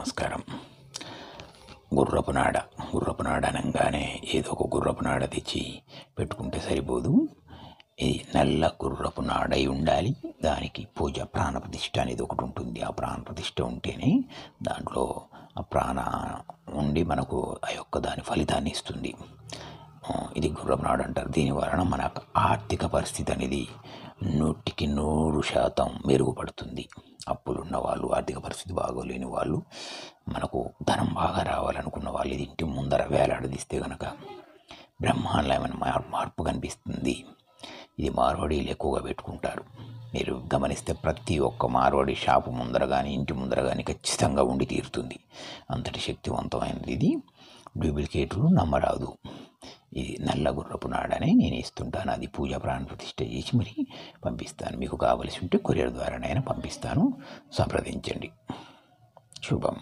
నమస్కారం. గుర్రపు నాడ అనగానే ఏదో ఒక గుర్రపు నాడ తెచ్చి పెట్టుకుంటే సరిపోదు. ఇది నల్ల గుర్రపు నాడ అయి ఉండాలి. దానికి పూజ ప్రాణప్రతిష్ఠ అనేది ఒకటి ఉంటుంది. ఆ ప్రాణప్రతిష్ఠ ఉంటేనే దాంట్లో ఆ ప్రాణ ఉండి మనకు ఆ యొక్క దాని ఫలితాన్ని ఇస్తుంది. ఇది గుర్రపు నాడు అంటారు. దీని వలన మన ఆర్థిక పరిస్థితి అనేది 100% మెరుగుపడుతుంది. అప్పులున్న వాళ్ళు, ఆర్థిక పరిస్థితి బాగోలేని వాళ్ళు, మనకు ధనం బాగా రావాలనుకున్న వాళ్ళు ఇది ఇంటి ముందర వేలాడదీస్తే కనుక బ్రహ్మాండమైన మార్పు కనిపిస్తుంది. ఇది మార్వాడీలు ఎక్కువగా పెట్టుకుంటారు. మీరు గమనిస్తే ప్రతి ఒక్క మార్వాడి షాపు ముందర కానీ ఇంటి ముందర కానీ ఖచ్చితంగా ఉండి తీరుతుంది. అంతటి శక్తివంతమైనది ఇది. డూప్లికేట్లు నమ్మరాదు. ఇది నల్ల గుర్రపు నాడనే నేను ఇస్తుంటాను. అది పూజ ప్రాణ ప్రతిష్ఠ చేసి మరి పంపిస్తాను. మీకు కావలసి ఉంటే కొరియర్ ద్వారానైనా పంపిస్తాను. సంప్రదించండి. శుభం.